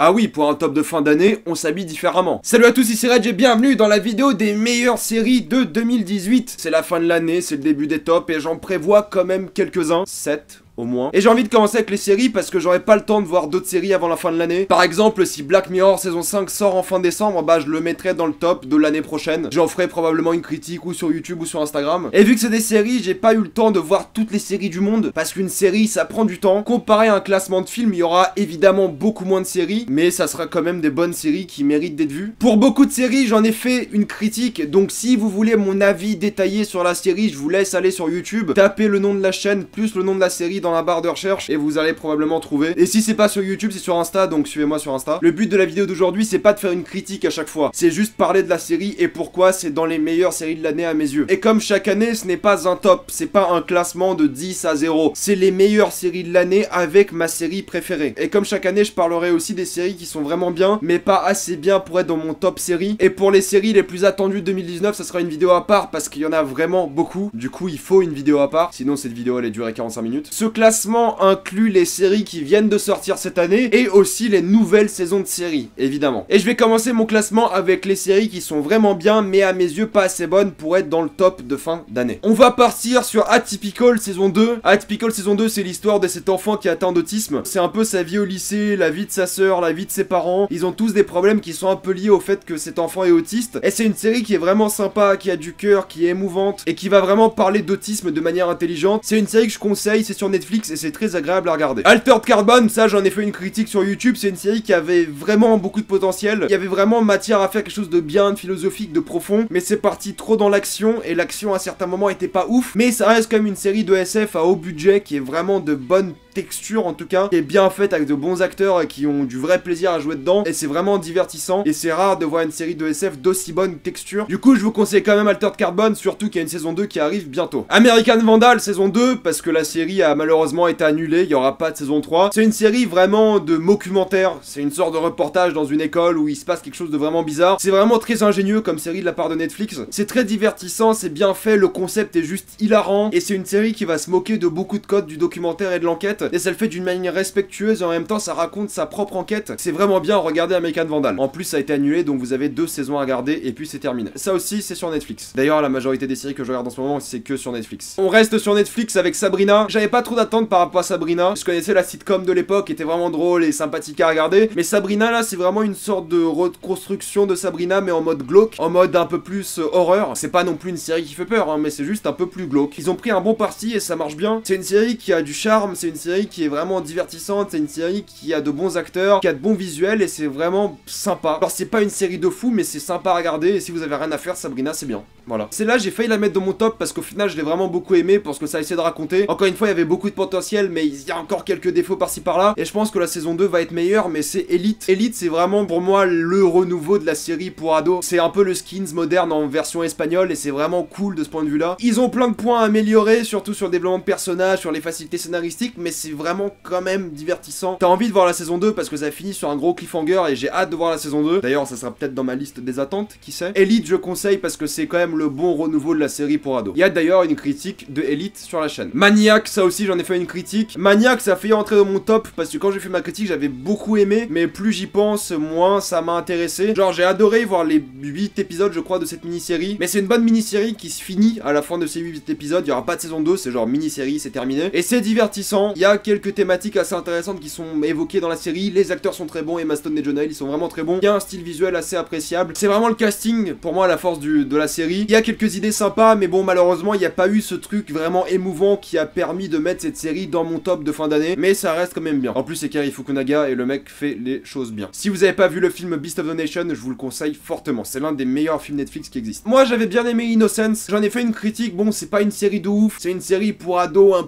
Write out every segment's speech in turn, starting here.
Ah oui, pour un top de fin d'année, on s'habille différemment. Salut à tous, ici Reg et bienvenue dans la vidéo des meilleures séries de 2018. C'est la fin de l'année, c'est le début des tops et j'en prévois quand même quelques-uns, 7 au moins. Et j'ai envie de commencer avec les séries parce que j'aurai pas le temps de voir d'autres séries avant la fin de l'année. Par exemple, si Black Mirror saison 5 sort en fin décembre, bah je le mettrai dans le top de l'année prochaine. J'en ferai probablement une critique ou sur YouTube ou sur Instagram. Et vu que c'est des séries, j'ai pas eu le temps de voir toutes les séries du monde parce qu'une série ça prend du temps. Comparé à un classement de films, il y aura évidemment beaucoup moins de séries, mais ça sera quand même des bonnes séries qui méritent d'être vues. Pour beaucoup de séries, j'en ai fait une critique, donc si vous voulez mon avis détaillé sur la série, je vous laisse aller sur YouTube, tapez le nom de la chaîne plus le nom de la série dans la barre de recherche et vous allez probablement trouver. Et si c'est pas sur YouTube, c'est sur Insta, donc suivez-moi sur Insta. Le but de la vidéo d'aujourd'hui, c'est pas de faire une critique à chaque fois, c'est juste parler de la série et pourquoi c'est dans les meilleures séries de l'année à mes yeux. Et comme chaque année, ce n'est pas un top, c'est pas un classement de 10 à 0, c'est les meilleures séries de l'année avec ma série préférée. Et comme chaque année, je parlerai aussi des séries qui sont vraiment bien, mais pas assez bien pour être dans mon top série. Et pour les séries les plus attendues de 2019, ça sera une vidéo à part parce qu'il y en a vraiment beaucoup. Du coup, il faut une vidéo à part, sinon cette vidéo allait durer 45 minutes. Ce classement inclut les séries qui viennent de sortir cette année et aussi les nouvelles saisons de séries, évidemment. Et je vais commencer mon classement avec les séries qui sont vraiment bien, mais à mes yeux pas assez bonnes pour être dans le top de fin d'année. On va partir sur Atypical saison 2. Atypical saison 2, c'est l'histoire de cet enfant qui est atteint d'autisme. C'est un peu sa vie au lycée, la vie de sa sœur, la vie de ses parents. Ils ont tous des problèmes qui sont un peu liés au fait que cet enfant est autiste. Et c'est une série qui est vraiment sympa, qui a du cœur, qui est émouvante et qui va vraiment parler d'autisme de manière intelligente. C'est une série que je conseille, c'est sur Netflix et c'est très agréable à regarder. Altered Carbon, ça j'en ai fait une critique sur YouTube, c'est une série qui avait vraiment beaucoup de potentiel. Il y avait vraiment matière à faire quelque chose de bien, de philosophique, de profond, mais c'est parti trop dans l'action et l'action à certains moments était pas ouf. Mais ça reste quand même une série de SF à haut budget qui est vraiment de bonne texture en tout cas, qui est bien faite avec de bons acteurs qui ont du vrai plaisir à jouer dedans et c'est vraiment divertissant et c'est rare de voir une série de SF d'aussi bonne texture. Du coup je vous conseille quand même Altered Carbon, surtout qu'il y a une saison 2 qui arrive bientôt. American Vandal saison 2 parce que la série a malheureusement été annulée, il n'y aura pas de saison 3. C'est une série vraiment de mockumentaire, c'est une sorte de reportage dans une école où il se passe quelque chose de vraiment bizarre. C'est vraiment très ingénieux comme série de la part de Netflix, c'est très divertissant, c'est bien fait, le concept est juste hilarant et c'est une série qui va se moquer de beaucoup de codes du documentaire et de l'enquête. Et ça le fait d'une manière respectueuse et en même temps ça raconte sa propre enquête. C'est vraiment bien, regardez American Vandal. En plus ça a été annulé donc vous avez 2 saisons à regarder et puis c'est terminé. Ça aussi c'est sur Netflix. D'ailleurs la majorité des séries que je regarde en ce moment c'est que sur Netflix. On reste sur Netflix avec Sabrina. J'avais pas trop d'attentes par rapport à Sabrina. Je connaissais la sitcom de l'époque qui était vraiment drôle et sympathique à regarder. Mais Sabrina là c'est vraiment une sorte de reconstruction de Sabrina mais en mode glauque, en mode un peu plus horreur. C'est pas non plus une série qui fait peur hein, mais c'est juste un peu plus glauque. Ils ont pris un bon parti et ça marche bien. C'est une série qui a du charme, c'est une série qui est vraiment divertissante, c'est une série qui a de bons acteurs, qui a de bons visuels et c'est vraiment sympa. Alors c'est pas une série de fou mais c'est sympa à regarder et si vous avez rien à faire, Sabrina c'est bien. Voilà. C'est là j'ai failli la mettre dans mon top parce qu'au final je l'ai vraiment beaucoup aimé pour ce que ça a essayé de raconter. Encore une fois il y avait beaucoup de potentiel mais il y a encore quelques défauts par-ci par-là et je pense que la saison 2 va être meilleure mais c'est Elite. Elite c'est vraiment pour moi le renouveau de la série pour ados. C'est un peu le Skins moderne en version espagnole et c'est vraiment cool de ce point de vue là. Ils ont plein de points à améliorer surtout sur le développement de personnages, sur les facilités scénaristiques mais c'est vraiment quand même divertissant. T'as envie de voir la saison 2 parce que ça finit sur un gros cliffhanger et j'ai hâte de voir la saison 2. D'ailleurs ça sera peut-être dans ma liste des attentes, qui sait. Elite je conseille parce que c'est quand même le bon renouveau de la série pour ados. Il y a d'ailleurs une critique de Elite sur la chaîne. Maniac, ça aussi j'en ai fait une critique. Maniac ça a failli entrer dans mon top parce que quand j'ai fait ma critique j'avais beaucoup aimé mais plus j'y pense moins ça m'a intéressé. Genre j'ai adoré voir les 8 épisodes je crois de cette mini-série mais c'est une bonne mini-série qui se finit à la fin de ces 8 épisodes. Il y aura pas de saison 2, c'est genre mini-série, c'est terminé et c'est divertissant. Il y a quelques thématiques assez intéressantes qui sont évoquées dans la série, les acteurs sont très bons, Emma Stone et Jonah Hill ils sont vraiment très bons, il y a un style visuel assez appréciable, c'est vraiment le casting pour moi la force de la série, il y a quelques idées sympas mais bon malheureusement il n'y a pas eu ce truc vraiment émouvant qui a permis de mettre cette série dans mon top de fin d'année, mais ça reste quand même bien. En plus c'est Cary Fukunaga et le mec fait les choses bien. Si vous avez pas vu le film Beast of the Nation, je vous le conseille fortement, c'est l'un des meilleurs films Netflix qui existent. Moi j'avais bien aimé Innocence, j'en ai fait une critique, bon c'est pas une série de ouf, c'est une série pour ados un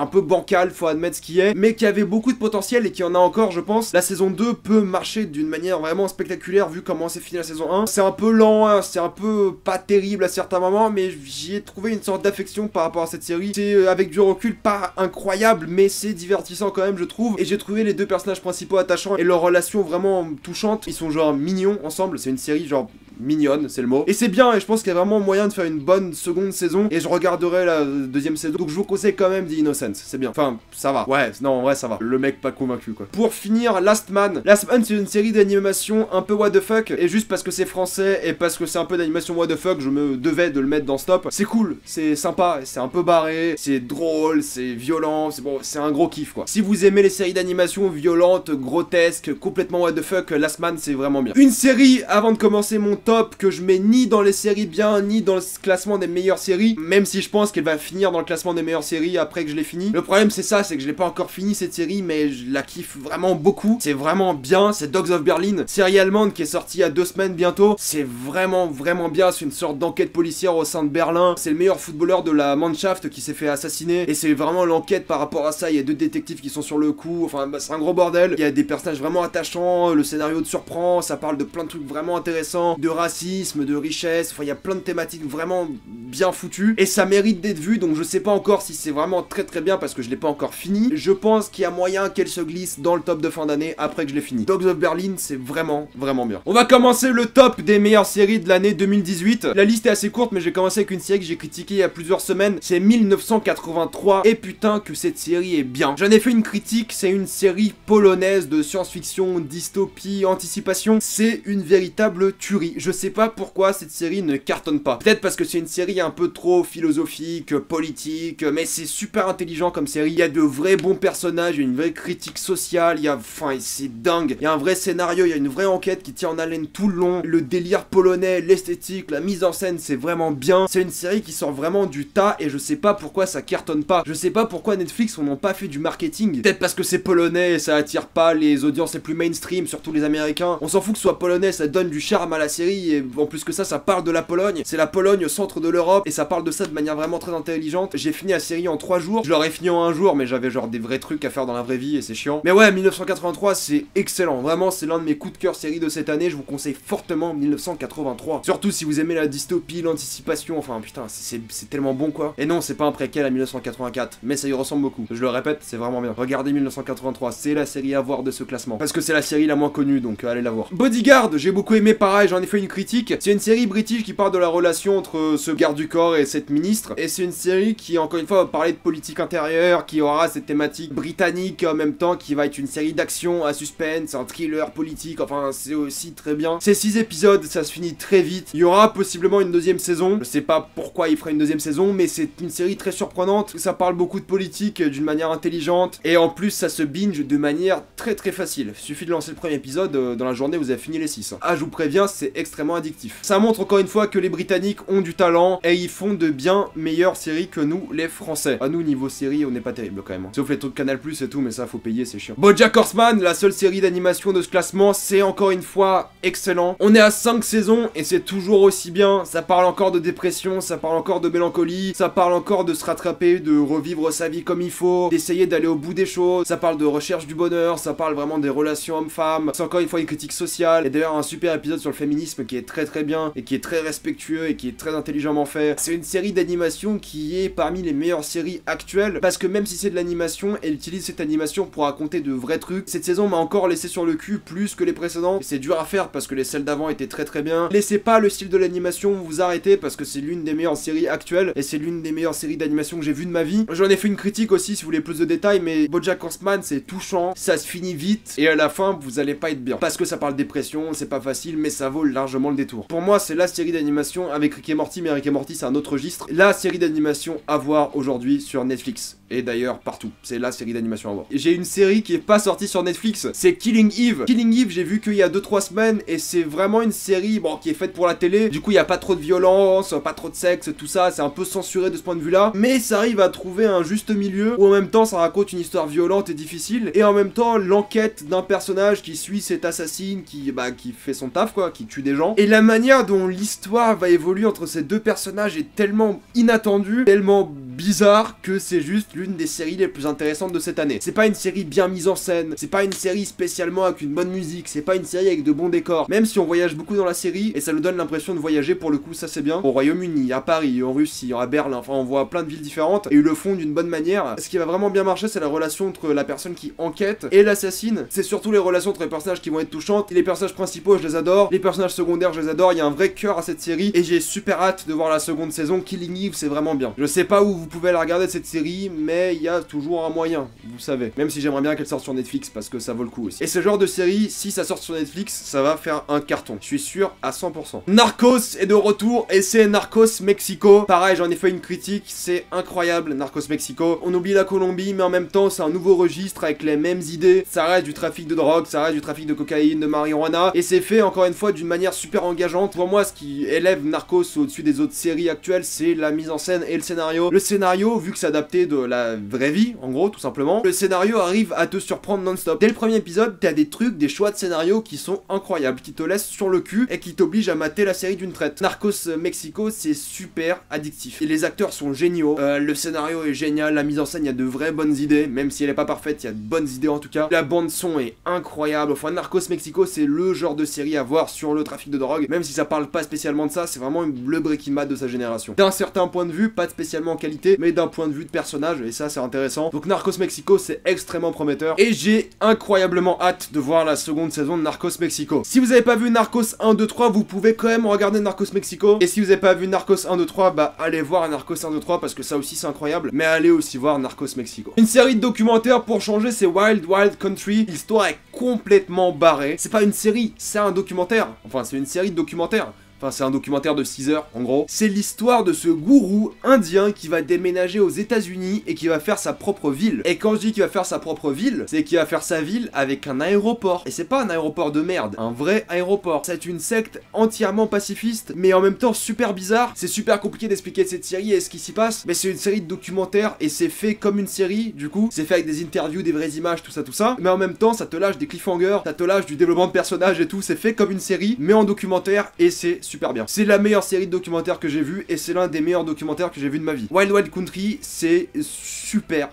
peu bancale, faut admettre ce qui est, mais qui avait beaucoup de potentiel et qui en a encore je pense. La saison 2 peut marcher d'une manière vraiment spectaculaire vu comment c'est fini la saison 1. C'est un peu lent, hein, c'est un peu pas terrible à certains moments mais j'y ai trouvé une sorte d'affection par rapport à cette série. C'est avec du recul pas incroyable mais c'est divertissant quand même je trouve et j'ai trouvé les 2 personnages principaux attachants et leur relation vraiment touchante. Ils sont genre mignons ensemble, c'est une série genre mignonne, c'est le mot. Et c'est bien, et je pense qu'il y a vraiment moyen de faire une bonne seconde saison, et je regarderai la deuxième saison. Donc je vous conseille quand même The Innocence, c'est bien. Enfin, ça va. Ouais, non, en vrai, ça va. Le mec pas convaincu, quoi. Pour finir, Last Man. Last Man, c'est une série d'animation un peu what the fuck, et juste parce que c'est français, et parce que c'est un peu d'animation what the fuck, je me devais de le mettre dans ce top. C'est cool, c'est sympa, c'est un peu barré, c'est drôle, c'est violent, c'est bon, c'est un gros kiff, quoi. Si vous aimez les séries d'animation violentes, grotesques, complètement what the fuck, Last Man, c'est vraiment bien. Une série, avant de commencer mon top, que je mets ni dans les séries bien, ni dans le classement des meilleures séries, même si je pense qu'elle va finir dans le classement des meilleures séries après que je l'ai fini. Le problème, c'est ça, c'est que je l'ai pas encore fini cette série, mais je la kiffe vraiment beaucoup. C'est vraiment bien, c'est Dogs of Berlin, série allemande qui est sortie il y a 2 semaines bientôt. C'est vraiment bien, c'est une sorte d'enquête policière au sein de Berlin. C'est le meilleur footballeur de la Mannschaft qui s'est fait assassiner, et c'est vraiment l'enquête par rapport à ça. Il y a 2 détectives qui sont sur le coup, enfin bah, c'est un gros bordel. Il y a des personnages vraiment attachants, le scénario te surprend, ça parle de plein de trucs vraiment intéressants, de racisme, de richesse, enfin il y a plein de thématiques vraiment bien foutues, et ça mérite d'être vu. Donc je sais pas encore si c'est vraiment très bien parce que je l'ai pas encore fini. Je pense qu'il y a moyen qu'elle se glisse dans le top de fin d'année après que je l'ai fini. Dogs of Berlin, c'est vraiment bien. On va commencer le top des meilleures séries de l'année 2018. La liste est assez courte, mais j'ai commencé avec une série que j'ai critiquée il y a plusieurs semaines, c'est 1983, et putain que cette série est bien. J'en ai fait une critique, c'est une série polonaise de science-fiction, dystopie, anticipation. C'est une véritable tuerie. Je sais pas pourquoi cette série ne cartonne pas. Peut-être parce que c'est une série un peu trop philosophique, politique, mais c'est super intelligent comme série. Il y a de vrais bons personnages, il y a une vraie critique sociale, il y a... Enfin, c'est dingue. Il y a un vrai scénario, il y a une vraie enquête qui tient en haleine tout le long. Le délire polonais, l'esthétique, la mise en scène, c'est vraiment bien. C'est une série qui sort vraiment du tas, et je sais pas pourquoi ça cartonne pas. Je sais pas pourquoi Netflix n'ont pas fait du marketing. Peut-être parce que c'est polonais et ça attire pas les audiences les plus mainstream, surtout les américains. On s'en fout que ce soit polonais, ça donne du charme à la série, et en plus que ça parle de la Pologne. C'est la Pologne au centre de l'Europe, et ça parle de ça de manière vraiment très intelligente. J'ai fini la série en 3 jours. Je l'aurais fini en 1 jour, mais j'avais genre des vrais trucs à faire dans la vraie vie et c'est chiant. Mais ouais, 1983, c'est excellent. Vraiment, c'est l'un de mes coups de cœur série de cette année. Je vous conseille fortement 1983. Surtout si vous aimez la dystopie, l'anticipation. Enfin, putain, c'est tellement bon, quoi. Et non, c'est pas un préquel à 1984, mais ça y ressemble beaucoup. Je le répète, c'est vraiment bien. Regardez 1983, c'est la série à voir de ce classement. Parce que c'est la série la moins connue, donc allez la voir. Bodyguard, j'ai beaucoup aimé, pareil, j'en ai fait une critique. C'est une série british qui parle de la relation entre ce garde du corps et cette ministre. Et c'est une série qui, encore une fois, va parler de politique intérieure, qui aura cette thématique britannique en même temps, qui va être une série d'action à suspense, un thriller politique, enfin c'est aussi très bien. C'est 6 épisodes, ça se finit très vite. Il y aura possiblement une 2e saison. Je sais pas pourquoi il fera une 2e saison, mais c'est une série très surprenante. Ça parle beaucoup de politique d'une manière intelligente, et en plus ça se binge de manière très facile. Il suffit de lancer le premier épisode, dans la journée vous avez fini les 6. Ah, je vous préviens, c'est extrêmement addictif. Ça montre encore une fois que les Britanniques ont du talent, et ils font de bien meilleures séries que nous les Français. À nous, niveau série, on n'est pas terrible quand même. Sauf les trucs Canal+ et tout, mais ça faut payer, c'est chiant. BoJack Horseman, la seule série d'animation de ce classement, c'est encore une fois excellent. On est à 5 saisons et c'est toujours aussi bien. Ça parle encore de dépression, ça parle encore de mélancolie, ça parle encore de se rattraper, de revivre sa vie comme il faut, d'essayer d'aller au bout des choses. Ça parle de recherche du bonheur, ça parle vraiment des relations hommes-femmes. C'est encore une fois une critique sociale. Et d'ailleurs un super épisode sur le féminisme qui est très bien et qui est très respectueux et qui est très intelligemment fait. C'est une série d'animation qui est parmi les meilleures séries actuelles, parce que même si c'est de l'animation, elle utilise cette animation pour raconter de vrais trucs. Cette saison m'a encore laissé sur le cul plus que les précédents. C'est dur à faire parce que les celles d'avant étaient très bien. Laissez pas le style de l'animation vous arrêter, parce que c'est l'une des meilleures séries actuelles et c'est l'une des meilleures séries d'animation que j'ai vues de ma vie. J'en ai fait une critique aussi si vous voulez plus de détails, mais BoJack Horseman c'est touchant, ça se finit vite et à la fin vous allez pas être bien, parce que ça parle dépression, c'est pas facile, mais ça vaut largement le détour. Pour moi c'est la série d'animation avec Rick et Morty, mais Rick et Morty c'est un autre registre. La série d'animation à voir aujourd'hui sur Netflix, et d'ailleurs partout, c'est la série d'animation à voir. J'ai une série qui est pas sortie sur Netflix, c'est Killing Eve. Killing Eve, j'ai vu qu'il y a 2-3 semaines, et c'est vraiment une série, bon, qui est faite pour la télé. Du coup, il y a pas trop de violence, pas trop de sexe, tout ça, c'est un peu censuré de ce point de vue-là. Mais ça arrive à trouver un juste milieu, où en même temps, ça raconte une histoire violente et difficile, et en même temps, l'enquête d'un personnage qui suit cet assassine, qui fait son taf, quoi, qui tue des gens. Et la manière dont l'histoire va évoluer entre ces deux personnages est tellement inattendue, tellement bizarre, que c'est juste l'une des séries les plus intéressantes de cette année. C'est pas une série bien mise en scène, c'est pas une série spécialement avec une bonne musique, c'est pas une série avec de bons décors, même si on voyage beaucoup dans la série, et ça nous donne l'impression de voyager, pour le coup ça c'est bien, au Royaume-Uni, à Paris, en Russie, à Berlin, enfin on voit plein de villes différentes, et ils le font d'une bonne manière. Ce qui va vraiment bien marcher, c'est la relation entre la personne qui enquête et l'assassine. C'est surtout les relations entre les personnages qui vont être touchantes. Les personnages principaux, je les adore, les personnages secondaires secondaires, je les adore, il y a un vrai cœur à cette série, et j'ai super hâte de voir la seconde saison. Killing Eve, c'est vraiment bien. Je sais pas où vous pouvez la regarder cette série, mais il y a toujours un moyen, vous savez. Même si j'aimerais bien qu'elle sorte sur Netflix, parce que ça vaut le coup aussi. Et ce genre de série, si ça sort sur Netflix, ça va faire un carton. Je suis sûr à 100%. Narcos est de retour, et c'est Narcos Mexico. Pareil, j'en ai fait une critique, c'est incroyable, Narcos Mexico. On oublie la Colombie, mais en même temps, c'est un nouveau registre avec les mêmes idées. Ça reste du trafic de drogue, ça reste du trafic de cocaïne, de marijuana, et c'est fait encore une fois d'une manière super engageante. Pour moi, ce qui élève Narcos au-dessus des autres séries actuelles, c'est la mise en scène et le scénario. Le scénario, vu que c'est adapté de la vraie vie, en gros, tout simplement, le scénario arrive à te surprendre non-stop. Dès le premier épisode, t'as des trucs, des choix de scénario qui sont incroyables, qui te laissent sur le cul et qui t'obligent à mater la série d'une traite. Narcos Mexico, c'est super addictif. Et les acteurs sont géniaux, le scénario est génial, la mise en scène, il y a de vraies bonnes idées, même si elle est pas parfaite, il y a de bonnes idées en tout cas. La bande son est incroyable. Enfin, Narcos Mexico, c'est le genre de série à voir sur le trafic de drogue, même si ça parle pas spécialement de ça, c'est vraiment le Breaking Bad de sa génération. D'un certain point de vue, pas spécialement en qualité, mais d'un point de vue de personnage, et ça c'est intéressant. Donc Narcos Mexico, c'est extrêmement prometteur, et j'ai incroyablement hâte de voir la seconde saison de Narcos Mexico. Si vous avez pas vu Narcos 1, 2, 3, vous pouvez quand même regarder Narcos Mexico, et si vous avez pas vu Narcos 1, 2, 3, bah allez voir Narcos 1, 2, 3, parce que ça aussi c'est incroyable, mais allez aussi voir Narcos Mexico. Une série de documentaires pour changer, c'est Wild Wild Country. L'histoire est complètement barrée. C'est pas une série, c'est un documentaire. Enfin, c'est une série de documentaires. Enfin, c'est un documentaire de 6 heures, en gros. C'est l'histoire de ce gourou indien qui va déménager aux États-Unis et qui va faire sa propre ville. Et quand je dis qu'il va faire sa propre ville, c'est qu'il va faire sa ville avec un aéroport. Et c'est pas un aéroport de merde, un vrai aéroport. C'est une secte entièrement pacifiste, mais en même temps super bizarre. C'est super compliqué d'expliquer cette série et ce qui s'y passe, mais c'est une série de documentaires et c'est fait comme une série, du coup. C'est fait avec des interviews, des vraies images, tout ça. Mais en même temps, ça te lâche des cliffhangers, ça te lâche du développement de personnages et tout. C'est fait comme une série, mais en documentaire, et c'est super bien. C'est la meilleure série de documentaires que j'ai vue et c'est l'un des meilleurs documentaires que j'ai vu de ma vie. Wild Wild Country, c'est super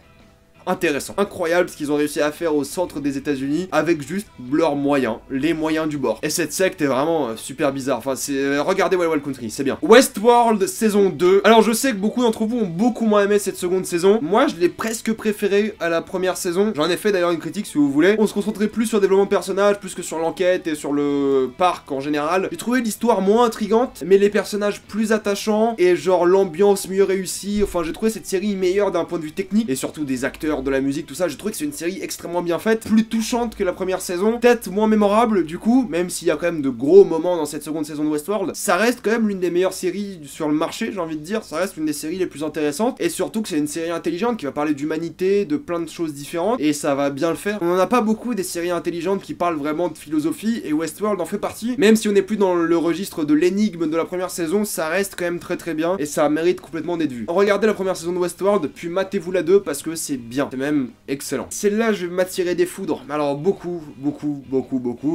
intéressant. Incroyable ce qu'ils ont réussi à faire au centre des États-Unis avec juste leurs moyens, les moyens du bord. Et cette secte est vraiment super bizarre. Enfin, c'est regardez Wild Wild Country, c'est bien. Westworld saison 2. Alors, je sais que beaucoup d'entre vous ont beaucoup moins aimé cette seconde saison. Moi, je l'ai presque préférée à la première saison. J'en ai fait d'ailleurs une critique si vous voulez. On se concentrait plus sur le développement de personnages, plus que sur l'enquête et sur le parc en général. J'ai trouvé l'histoire moins intrigante, mais les personnages plus attachants et genre l'ambiance mieux réussie. Enfin, j'ai trouvé cette série meilleure d'un point de vue technique et surtout des acteurs, de la musique, tout ça. J'ai trouvé que c'est une série extrêmement bien faite, plus touchante que la première saison, peut-être moins mémorable du coup, même s'il y a quand même de gros moments dans cette seconde saison de Westworld. Ça reste quand même l'une des meilleures séries sur le marché, j'ai envie de dire. Ça reste l'une des séries les plus intéressantes et surtout que c'est une série intelligente qui va parler d'humanité, de plein de choses différentes et ça va bien le faire. On en a pas beaucoup des séries intelligentes qui parlent vraiment de philosophie et Westworld en fait partie. Même si on n'est plus dans le registre de l'énigme de la première saison, ça reste quand même très bien et ça mérite complètement d'être vu. Regardez la première saison de Westworld, puis matez-vous la 2 parce que c'est bien. C'est même excellent. Celle-là, je vais m'attirer des foudres. Alors, beaucoup.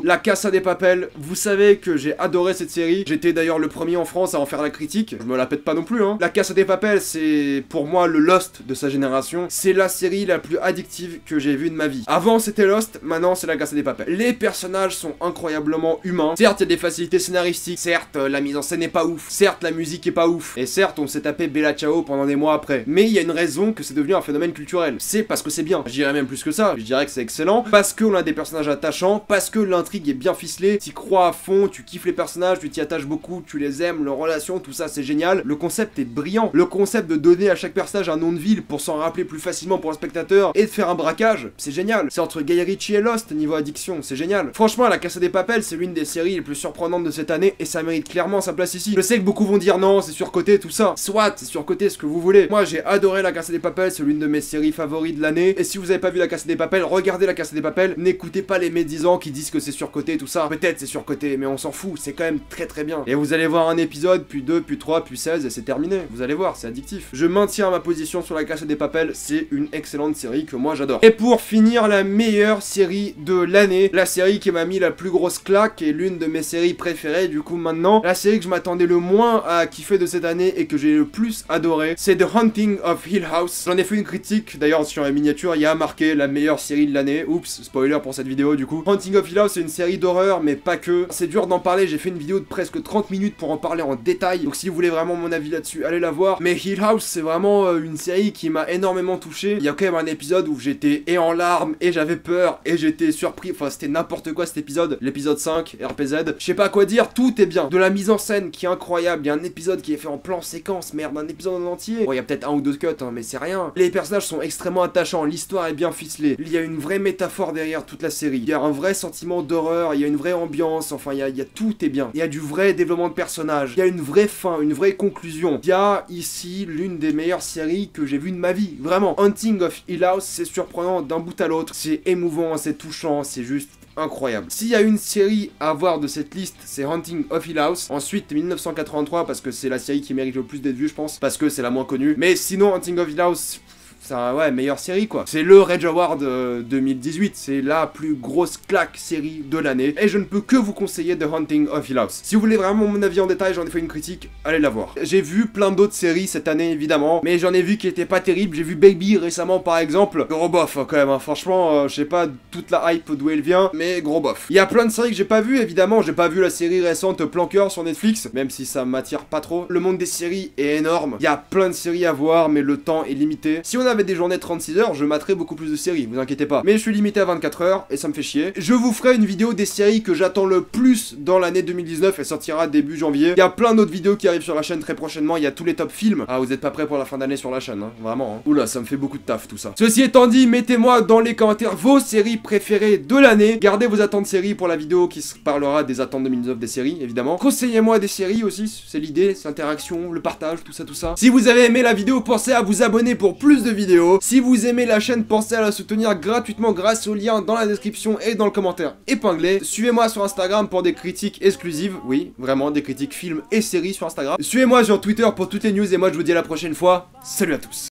La Casa de Papel, vous savez que j'ai adoré cette série. J'étais d'ailleurs le premier en France à en faire la critique. Je me la pète pas non plus, hein. La Casa de Papel, c'est pour moi le Lost de sa génération. C'est la série la plus addictive que j'ai vue de ma vie. Avant, c'était Lost, maintenant, c'est la Casa de Papel. Les personnages sont incroyablement humains. Certes, il y a des facilités scénaristiques. Certes, la mise en scène n'est pas ouf. Certes, la musique est pas ouf. Et certes, on s'est tapé Bella Ciao pendant des mois après. Mais il y a une raison que c'est devenu un phénomène culturel. C'est parce que c'est bien. Je dirais même plus que ça. Je dirais que c'est excellent. Parce qu'on a des personnages attachants. Parce que l'intrigue est bien ficelée. T'y crois à fond. Tu kiffes les personnages. Tu t'y attaches beaucoup. Tu les aimes. Leurs relations. Tout ça, c'est génial. Le concept est brillant. Le concept de donner à chaque personnage un nom de ville pour s'en rappeler plus facilement pour le spectateur et de faire un braquage, c'est génial. C'est entre Guy Ritchie et Lost niveau addiction. C'est génial. Franchement, La Casa de Papel, c'est l'une des séries les plus surprenantes de cette année et ça mérite clairement sa place ici. Je sais que beaucoup vont dire non, c'est surcoté, tout ça. Soit, c'est surcoté, ce que vous voulez. Moi, j'ai adoré La Casa de Papel. C'est l'une de mes séries favorites de l'année. Et si vous avez pas vu La Casa de Papel, regardez La Casa de Papel. N'écoutez pas les médisants qui disent que c'est surcoté, tout ça. Peut-être c'est surcoté, mais on s'en fout. C'est quand même très bien. Et vous allez voir un épisode, puis 2, puis 3, puis 16, et c'est terminé. Vous allez voir, c'est addictif. Je maintiens ma position sur La Casa de Papel. C'est une excellente série que moi j'adore. Et pour finir, la meilleure série de l'année, la série qui m'a mis la plus grosse claque et l'une de mes séries préférées, du coup maintenant, la série que je m'attendais le moins à kiffer de cette année et que j'ai le plus adoré, c'est The Haunting of Hill House. J'en ai fait une critique d'ailleurs sur version en miniature, il y a marqué la meilleure série de l'année. Oups, spoiler pour cette vidéo du coup. Haunting of Hill House, c'est une série d'horreur, mais pas que. C'est dur d'en parler, j'ai fait une vidéo de presque 30 minutes pour en parler en détail. Donc si vous voulez vraiment mon avis là-dessus, allez la voir. Mais Hill House, c'est vraiment une série qui m'a énormément touché. Il y a quand même un épisode où j'étais et en larmes, et j'avais peur, et j'étais surpris. Enfin, c'était n'importe quoi cet épisode. L'épisode 5, RPZ. Je sais pas quoi dire, tout est bien. De la mise en scène qui est incroyable. Il y a un épisode qui est fait en plan séquence, merde, un épisode en entier. Bon, il y a peut-être un ou deux cuts, hein, mais c'est rien. Les personnages sont extrêmement attachants, l'histoire est bien ficelée. Il y a une vraie métaphore derrière toute la série. Il y a un vrai sentiment d'horreur, il y a une vraie ambiance, enfin, il y a tout est bien. Il y a du vrai développement de personnages. Il y a une vraie fin, une vraie conclusion. Il y a ici l'une des meilleures séries que j'ai vues de ma vie. Vraiment. Haunting of Hill House, c'est surprenant d'un bout à l'autre. C'est émouvant, c'est touchant, c'est juste incroyable. S'il y a une série à voir de cette liste, c'est Haunting of Hill House. Ensuite, 1983, parce que c'est la série qui mérite le plus d'être vue, je pense, parce que c'est la moins connue. Mais sinon, Haunting of Hill House, c'est ouais, meilleure série quoi. C'est le Rage Award 2018, c'est la plus grosse claque série de l'année. Et je ne peux que vous conseiller The Haunting of Hill House. Si vous voulez vraiment mon avis en détail, j'en ai fait une critique, allez la voir. J'ai vu plein d'autres séries cette année évidemment, mais j'en ai vu qui étaient pas terribles. J'ai vu Baby récemment par exemple. Gros bof quand même, hein. Franchement, je sais pas toute la hype d'où elle vient, mais gros bof. Il y a plein de séries que j'ai pas vues évidemment. J'ai pas vu la série récente Planqueur sur Netflix, même si ça m'attire pas trop. Le monde des séries est énorme. Il y a plein de séries à voir, mais le temps est limité. Si on avait des journées de 36 heures, je materais beaucoup plus de séries, vous inquiétez pas. Mais je suis limité à 24 heures et ça me fait chier. Je vous ferai une vidéo des séries que j'attends le plus dans l'année 2019. Elle sortira début janvier. Il y a plein d'autres vidéos qui arrivent sur la chaîne très prochainement. Il y a tous les top films. Ah, vous êtes pas prêts pour la fin d'année sur la chaîne, hein, vraiment. Hein. Oula, ça me fait beaucoup de taf tout ça. Ceci étant dit, mettez-moi dans les commentaires vos séries préférées de l'année. Gardez vos attentes séries pour la vidéo qui parlera des attentes 2019 des séries, évidemment. Conseillez-moi des séries aussi, c'est l'idée, c'est l'interaction, le partage, tout ça, tout ça. Si vous avez aimé la vidéo, pensez à vous abonner pour plus de vidéos. Si vous aimez la chaîne, pensez à la soutenir gratuitement grâce au lien dans la description et dans le commentaire épinglé. Suivez-moi sur Instagram pour des critiques exclusives. Oui, vraiment, des critiques films et séries sur Instagram. Suivez-moi sur Twitter pour toutes les news et moi je vous dis à la prochaine fois. Salut à tous.